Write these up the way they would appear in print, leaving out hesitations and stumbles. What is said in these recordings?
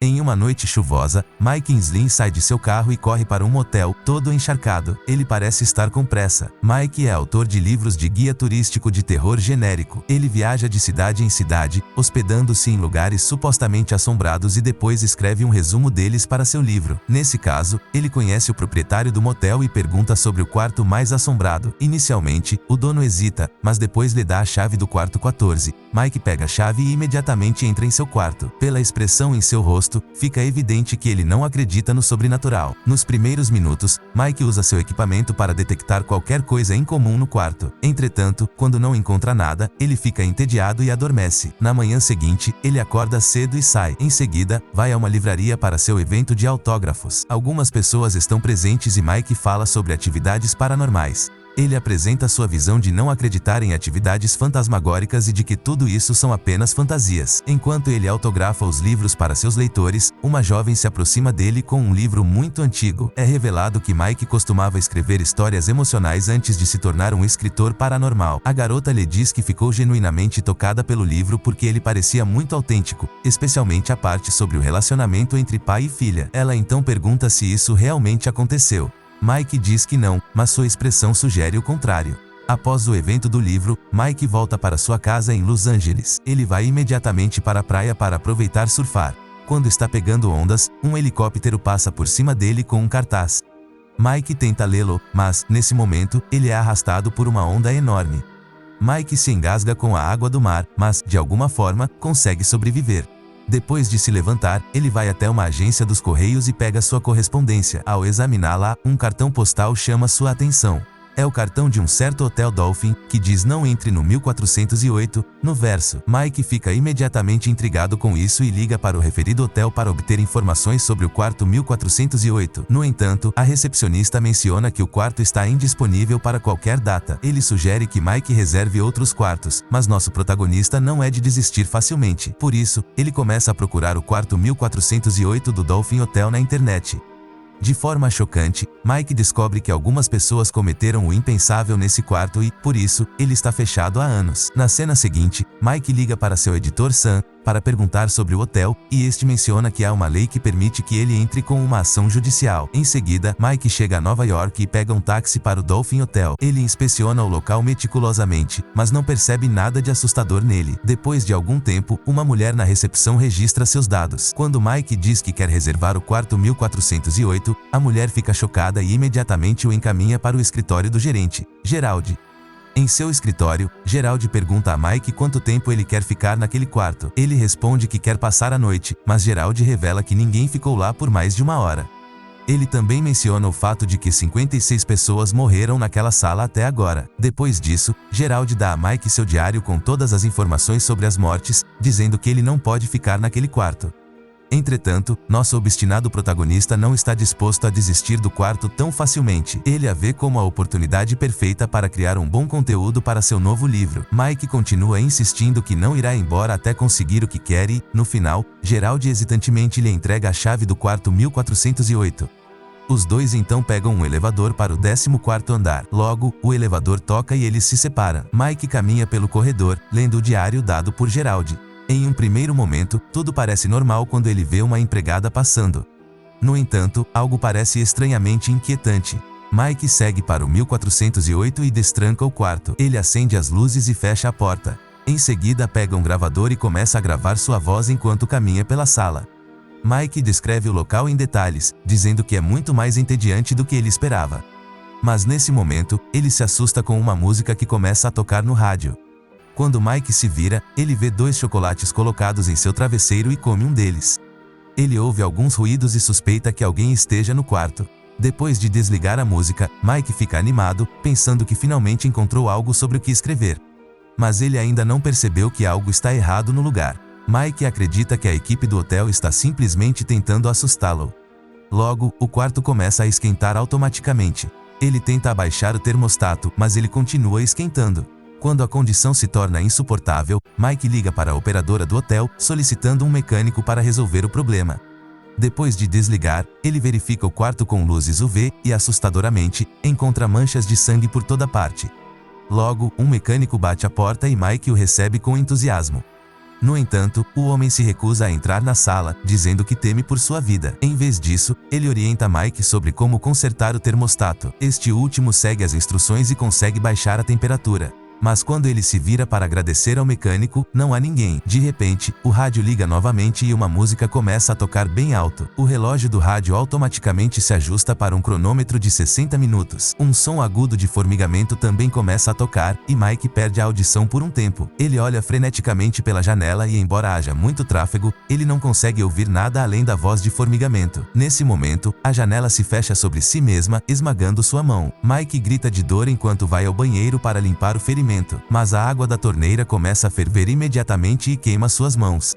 Em uma noite chuvosa, Mike Inslin sai de seu carro e corre para um motel, todo encharcado. Ele parece estar com pressa. Mike é autor de livros de guia turístico de terror genérico. Ele viaja de cidade em cidade, hospedando-se em lugares supostamente assombrados e depois escreve um resumo deles para seu livro. Nesse caso, ele conhece o proprietário do motel e pergunta sobre o quarto mais assombrado. Inicialmente, o dono hesita, mas depois lhe dá a chave do quarto 14. Mike pega a chave e imediatamente entra em seu quarto. Pela expressão em seu rosto, fica evidente que ele não acredita no sobrenatural. Nos primeiros minutos, Mike usa seu equipamento para detectar qualquer coisa incomum no quarto. Entretanto, quando não encontra nada, ele fica entediado e adormece. Na manhã seguinte, ele acorda cedo e sai. Em seguida, vai a uma livraria para seu evento de autógrafos. Algumas pessoas estão presentes e Mike fala sobre atividades paranormais. Ele apresenta sua visão de não acreditar em atividades fantasmagóricas e de que tudo isso são apenas fantasias. Enquanto ele autografa os livros para seus leitores, uma jovem se aproxima dele com um livro muito antigo. É revelado que Mike costumava escrever histórias emocionais antes de se tornar um escritor paranormal. A garota lhe diz que ficou genuinamente tocada pelo livro porque ele parecia muito autêntico, especialmente a parte sobre o relacionamento entre pai e filha. Ela então pergunta se isso realmente aconteceu. Mike diz que não, mas sua expressão sugere o contrário. Após o evento do livro, Mike volta para sua casa em Los Angeles. Ele vai imediatamente para a praia para aproveitar surfar. Quando está pegando ondas, um helicóptero passa por cima dele com um cartaz. Mike tenta lê-lo, mas, nesse momento, ele é arrastado por uma onda enorme. Mike se engasga com a água do mar, mas, de alguma forma, consegue sobreviver. Depois de se levantar, ele vai até uma agência dos Correios e pega sua correspondência. Ao examiná-la, um cartão postal chama sua atenção. É o cartão de um certo Hotel Dolphin, que diz não entre no 1408, no verso. Mike fica imediatamente intrigado com isso e liga para o referido hotel para obter informações sobre o quarto 1408. No entanto, a recepcionista menciona que o quarto está indisponível para qualquer data. Ele sugere que Mike reserve outros quartos, mas nosso protagonista não é de desistir facilmente. Por isso, ele começa a procurar o quarto 1408 do Dolphin Hotel na internet. De forma chocante, Mike descobre que algumas pessoas cometeram o impensável nesse quarto e, por isso, ele está fechado há anos. Na cena seguinte, Mike liga para seu editor Sam para perguntar sobre o hotel, e este menciona que há uma lei que permite que ele entre com uma ação judicial. Em seguida, Mike chega a Nova York e pega um táxi para o Dolphin Hotel. Ele inspeciona o local meticulosamente, mas não percebe nada de assustador nele. Depois de algum tempo, uma mulher na recepção registra seus dados. Quando Mike diz que quer reservar o quarto 1408, a mulher fica chocada e imediatamente o encaminha para o escritório do gerente, Gerald. Em seu escritório, Gerald pergunta a Mike quanto tempo ele quer ficar naquele quarto. Ele responde que quer passar a noite, mas Gerald revela que ninguém ficou lá por mais de uma hora. Ele também menciona o fato de que 56 pessoas morreram naquela sala até agora. Depois disso, Gerald dá a Mike seu diário com todas as informações sobre as mortes, dizendo que ele não pode ficar naquele quarto. Entretanto, nosso obstinado protagonista não está disposto a desistir do quarto tão facilmente. Ele a vê como a oportunidade perfeita para criar um bom conteúdo para seu novo livro. Mike continua insistindo que não irá embora até conseguir o que quer e, no final, Gerald hesitantemente lhe entrega a chave do quarto 1408. Os dois então pegam um elevador para o 14º andar. Logo, o elevador toca e eles se separam. Mike caminha pelo corredor, lendo o diário dado por Gerald. Em um primeiro momento, tudo parece normal quando ele vê uma empregada passando. No entanto, algo parece estranhamente inquietante. Mike segue para o 1408 e destranca o quarto. Ele acende as luzes e fecha a porta. Em seguida, pega um gravador e começa a gravar sua voz enquanto caminha pela sala. Mike descreve o local em detalhes, dizendo que é muito mais entediante do que ele esperava. Mas nesse momento, ele se assusta com uma música que começa a tocar no rádio. Quando Mike se vira, ele vê 2 chocolates colocados em seu travesseiro e come um deles. Ele ouve alguns ruídos e suspeita que alguém esteja no quarto. Depois de desligar a música, Mike fica animado, pensando que finalmente encontrou algo sobre o que escrever. Mas ele ainda não percebeu que algo está errado no lugar. Mike acredita que a equipe do hotel está simplesmente tentando assustá-lo. Logo, o quarto começa a esquentar automaticamente. Ele tenta abaixar o termostato, mas ele continua esquentando. Quando a condição se torna insuportável, Mike liga para a operadora do hotel, solicitando um mecânico para resolver o problema. Depois de desligar, ele verifica o quarto com luzes UV e, assustadoramente, encontra manchas de sangue por toda parte. Logo, um mecânico bate à porta e Mike o recebe com entusiasmo. No entanto, o homem se recusa a entrar na sala, dizendo que teme por sua vida. Em vez disso, ele orienta Mike sobre como consertar o termostato. Este último segue as instruções e consegue baixar a temperatura. Mas quando ele se vira para agradecer ao mecânico, não há ninguém. De repente, o rádio liga novamente e uma música começa a tocar bem alto. O relógio do rádio automaticamente se ajusta para um cronômetro de 60 minutos. Um som agudo de formigamento também começa a tocar, e Mike perde a audição por um tempo. Ele olha freneticamente pela janela e, embora haja muito tráfego, ele não consegue ouvir nada além da voz de formigamento. Nesse momento, a janela se fecha sobre si mesma, esmagando sua mão. Mike grita de dor enquanto vai ao banheiro para limpar o ferimento. Mas a água da torneira começa a ferver imediatamente e queima suas mãos.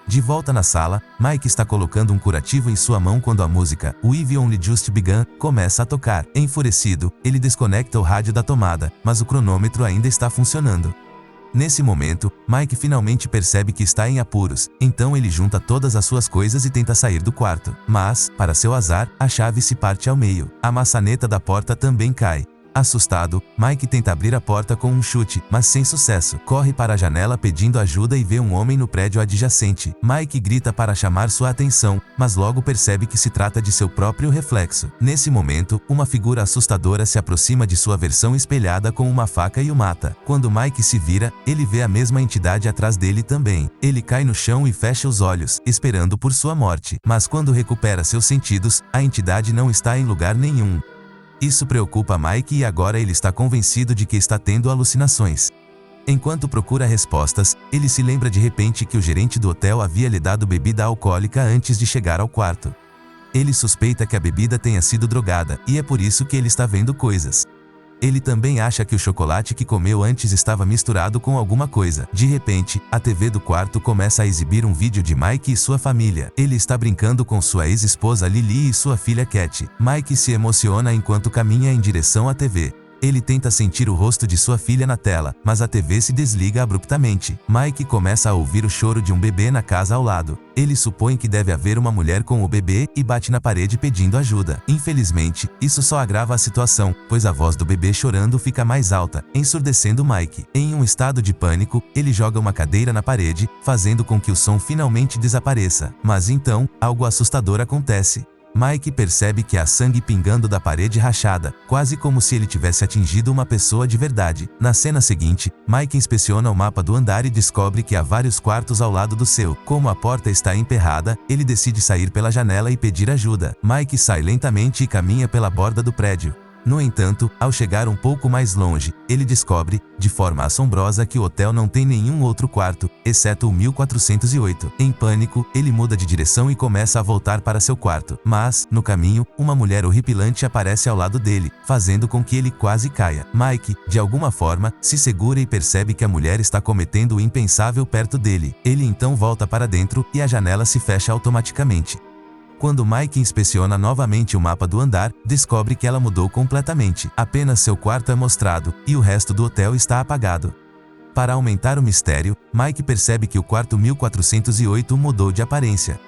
De volta na sala, Mike está colocando um curativo em sua mão quando a música "We've Only Just Begun" começa a tocar. Enfurecido, ele desconecta o rádio da tomada, mas o cronômetro ainda está funcionando. Nesse momento, Mike finalmente percebe que está em apuros, então ele junta todas as suas coisas e tenta sair do quarto. Mas, para seu azar, a chave se parte ao meio. A maçaneta da porta também cai. Assustado, Mike tenta abrir a porta com um chute, mas sem sucesso. Corre para a janela pedindo ajuda e vê um homem no prédio adjacente. Mike grita para chamar sua atenção, mas logo percebe que se trata de seu próprio reflexo. Nesse momento, uma figura assustadora se aproxima de sua versão espelhada com uma faca e o mata. Quando Mike se vira, ele vê a mesma entidade atrás dele também. Ele cai no chão e fecha os olhos, esperando por sua morte. Mas quando recupera seus sentidos, a entidade não está em lugar nenhum. Isso preocupa Mike e agora ele está convencido de que está tendo alucinações. Enquanto procura respostas, ele se lembra de repente que o gerente do hotel havia lhe dado bebida alcoólica antes de chegar ao quarto. Ele suspeita que a bebida tenha sido drogada, e é por isso que ele está vendo coisas. Ele também acha que o chocolate que comeu antes estava misturado com alguma coisa. De repente, a TV do quarto começa a exibir um vídeo de Mike e sua família. Ele está brincando com sua ex-esposa Lily e sua filha Cat. Mike se emociona enquanto caminha em direção à TV. Ele tenta sentir o rosto de sua filha na tela, mas a TV se desliga abruptamente. Mike começa a ouvir o choro de um bebê na casa ao lado. Ele supõe que deve haver uma mulher com o bebê e bate na parede pedindo ajuda. Infelizmente, isso só agrava a situação, pois a voz do bebê chorando fica mais alta, ensurdecendo Mike. Em um estado de pânico, ele joga uma cadeira na parede, fazendo com que o som finalmente desapareça. Mas então, algo assustador acontece. Mike percebe que há sangue pingando da parede rachada, quase como se ele tivesse atingido uma pessoa de verdade. Na cena seguinte, Mike inspeciona o mapa do andar e descobre que há vários quartos ao lado do seu. Como a porta está emperrada, ele decide sair pela janela e pedir ajuda. Mike sai lentamente e caminha pela borda do prédio. No entanto, ao chegar um pouco mais longe, ele descobre, de forma assombrosa, que o hotel não tem nenhum outro quarto, exceto o 1408. Em pânico, ele muda de direção e começa a voltar para seu quarto. Mas, no caminho, uma mulher horripilante aparece ao lado dele, fazendo com que ele quase caia. Mike, de alguma forma, se segura e percebe que a mulher está cometendo o impensável perto dele. Ele então volta para dentro, e a janela se fecha automaticamente. Quando Mike inspeciona novamente o mapa do andar, descobre que ela mudou completamente. Apenas seu quarto é mostrado, e o resto do hotel está apagado. Para aumentar o mistério, Mike percebe que o quarto 1408 mudou de aparência.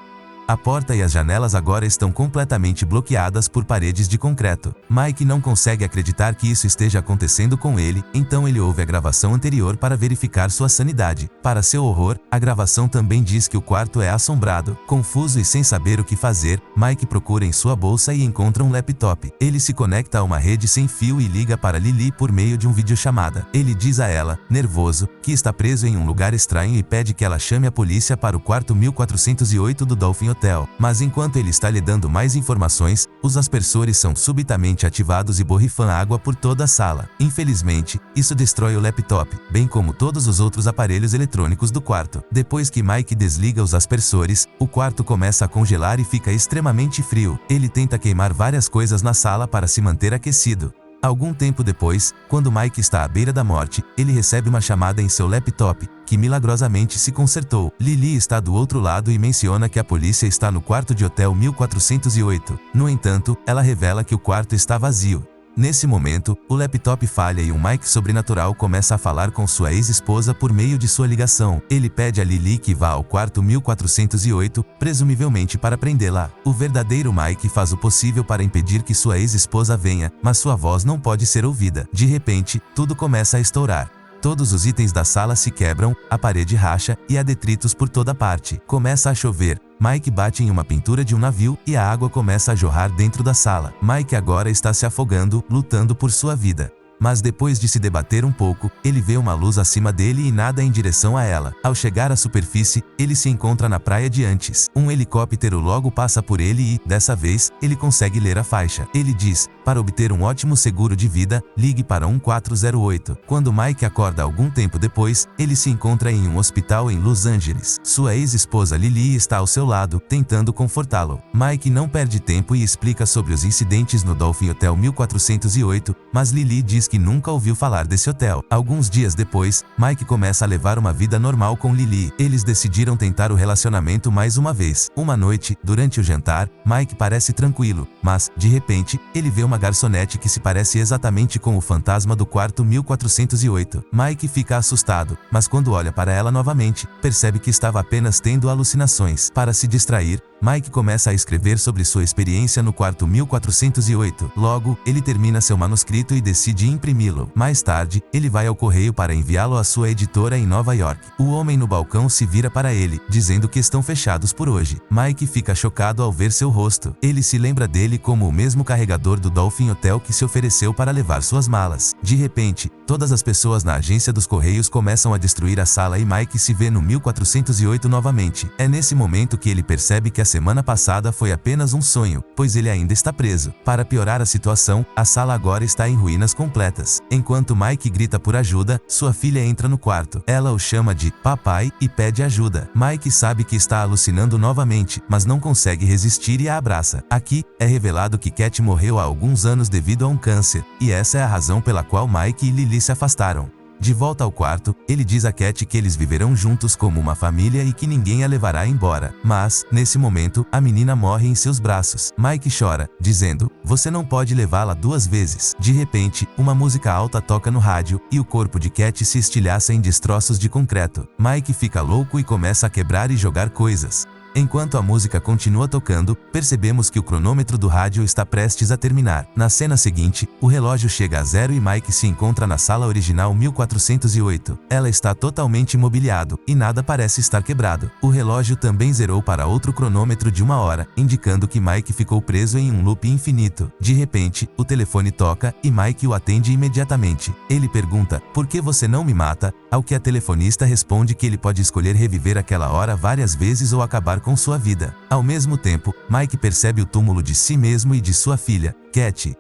A porta e as janelas agora estão completamente bloqueadas por paredes de concreto. Mike não consegue acreditar que isso esteja acontecendo com ele, então ele ouve a gravação anterior para verificar sua sanidade. Para seu horror, a gravação também diz que o quarto é assombrado. Confuso e sem saber o que fazer, Mike procura em sua bolsa e encontra um laptop. Ele se conecta a uma rede sem fio e liga para Lily por meio de um videochamada. Ele diz a ela, nervoso, que está preso em um lugar estranho e pede que ela chame a polícia para o quarto 1408 do Dolphin Hotel. Mas enquanto ele está lhe dando mais informações, os aspersores são subitamente ativados e borrifam água por toda a sala. Infelizmente, isso destrói o laptop, bem como todos os outros aparelhos eletrônicos do quarto. Depois que Mike desliga os aspersores, o quarto começa a congelar e fica extremamente frio. Ele tenta queimar várias coisas na sala para se manter aquecido. Algum tempo depois, quando Mike está à beira da morte, ele recebe uma chamada em seu laptop, que milagrosamente se consertou. Lily está do outro lado e menciona que a polícia está no quarto de hotel 1408. No entanto, ela revela que o quarto está vazio. Nesse momento, o laptop falha e um Mike sobrenatural começa a falar com sua ex-esposa por meio de sua ligação. Ele pede a Lily que vá ao quarto 1408, presumivelmente para prendê-la. O verdadeiro Mike faz o possível para impedir que sua ex-esposa venha, mas sua voz não pode ser ouvida. De repente, tudo começa a estourar. Todos os itens da sala se quebram, a parede racha e há detritos por toda parte. Começa a chover. Mike bate em uma pintura de um navio e a água começa a jorrar dentro da sala. Mike agora está se afogando, lutando por sua vida. Mas depois de se debater um pouco, ele vê uma luz acima dele e nada em direção a ela. Ao chegar à superfície, ele se encontra na praia de antes. Um helicóptero logo passa por ele e, dessa vez, ele consegue ler a faixa. Ele diz: para obter um ótimo seguro de vida, ligue para 1408. Quando Mike acorda algum tempo depois, ele se encontra em um hospital em Los Angeles. Sua ex-esposa Lily está ao seu lado, tentando confortá-lo. Mike não perde tempo e explica sobre os incidentes no Dolphin Hotel 1408, mas Lily diz que nunca ouviu falar desse hotel. Alguns dias depois, Mike começa a levar uma vida normal com Lily. Eles decidiram tentar o relacionamento mais uma vez. Uma noite, durante o jantar, Mike parece tranquilo, mas, de repente, ele vê uma garçonete que se parece exatamente com o fantasma do quarto 1408. Mike fica assustado, mas quando olha para ela novamente, percebe que estava apenas tendo alucinações. Para se distrair, Mike começa a escrever sobre sua experiência no quarto 1408. Logo, ele termina seu manuscrito e decide imprimi-lo. Mais tarde, ele vai ao correio para enviá-lo à sua editora em Nova York. O homem no balcão se vira para ele, dizendo que estão fechados por hoje. Mike fica chocado ao ver seu rosto. Ele se lembra dele como o mesmo carregador do Dolphin Hotel que se ofereceu para levar suas malas. De repente, todas as pessoas na agência dos correios começam a destruir a sala e Mike se vê no 1408 novamente. É nesse momento que ele percebe que a semana passada foi apenas um sonho, pois ele ainda está preso. Para piorar a situação, a sala agora está em ruínas completas. Enquanto Mike grita por ajuda, sua filha entra no quarto. Ela o chama de papai e pede ajuda. Mike sabe que está alucinando novamente, mas não consegue resistir e a abraça. Aqui, é revelado que Cat morreu há alguns anos devido a um câncer, e essa é a razão pela qual Mike e Lily se afastaram. De volta ao quarto, ele diz a Cat que eles viverão juntos como uma família e que ninguém a levará embora. Mas, nesse momento, a menina morre em seus braços. Mike chora, dizendo: você não pode levá-la duas vezes. De repente, uma música alta toca no rádio, e o corpo de Cat se estilhaça em destroços de concreto. Mike fica louco e começa a quebrar e jogar coisas. Enquanto a música continua tocando, percebemos que o cronômetro do rádio está prestes a terminar. Na cena seguinte, o relógio chega a zero e Mike se encontra na sala original 1408. Ela está totalmente imobiliado, e nada parece estar quebrado. O relógio também zerou para outro cronômetro de 1 hora, indicando que Mike ficou preso em um loop infinito. De repente, o telefone toca, e Mike o atende imediatamente. Ele pergunta: por que você não me mata? Ao que a telefonista responde que ele pode escolher reviver aquela hora várias vezes ou acabar com sua vida. Ao mesmo tempo, Mike percebe o túmulo de si mesmo e de sua filha, Cat.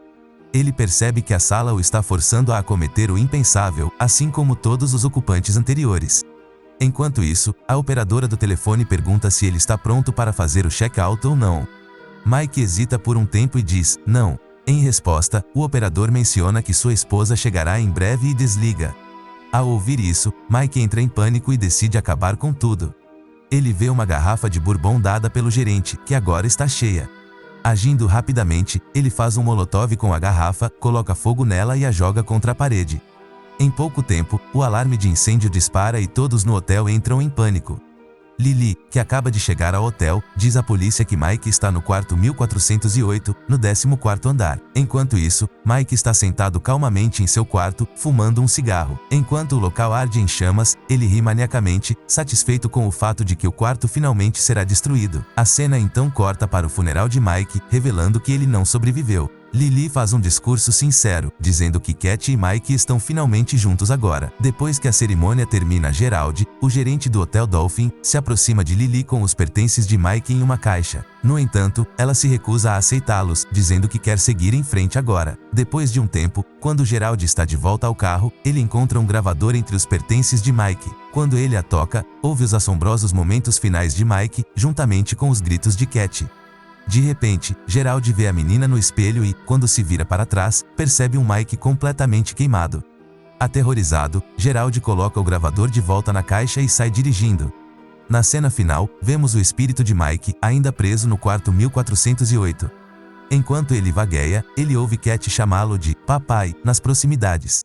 Ele percebe que a sala o está forçando a cometer o impensável, assim como todos os ocupantes anteriores. Enquanto isso, a operadora do telefone pergunta se ele está pronto para fazer o check-out ou não. Mike hesita por um tempo e diz: não. Em resposta, o operador menciona que sua esposa chegará em breve e desliga. Ao ouvir isso, Mike entra em pânico e decide acabar com tudo. Ele vê uma garrafa de bourbon dada pelo gerente, que agora está cheia. Agindo rapidamente, ele faz um molotov com a garrafa, coloca fogo nela e a joga contra a parede. Em pouco tempo, o alarme de incêndio dispara e todos no hotel entram em pânico. Lily, que acaba de chegar ao hotel, diz à polícia que Mike está no quarto 1408, no 14º andar. Enquanto isso, Mike está sentado calmamente em seu quarto, fumando um cigarro. Enquanto o local arde em chamas, ele ri maniacamente, satisfeito com o fato de que o quarto finalmente será destruído. A cena então corta para o funeral de Mike, revelando que ele não sobreviveu. Lily faz um discurso sincero, dizendo que Cat e Mike estão finalmente juntos agora. Depois que a cerimônia termina, Gerald, o gerente do Hotel Dolphin, se aproxima de Lily com os pertences de Mike em uma caixa. No entanto, ela se recusa a aceitá-los, dizendo que quer seguir em frente agora. Depois de um tempo, quando Gerald está de volta ao carro, ele encontra um gravador entre os pertences de Mike. Quando ele a toca, ouve os assombrosos momentos finais de Mike, juntamente com os gritos de Cat. De repente, Gerald vê a menina no espelho e, quando se vira para trás, percebe um Mike completamente queimado. Aterrorizado, Gerald coloca o gravador de volta na caixa e sai dirigindo. Na cena final, vemos o espírito de Mike, ainda preso no quarto 1408. Enquanto ele vagueia, ele ouve Cat chamá-lo de papai nas proximidades.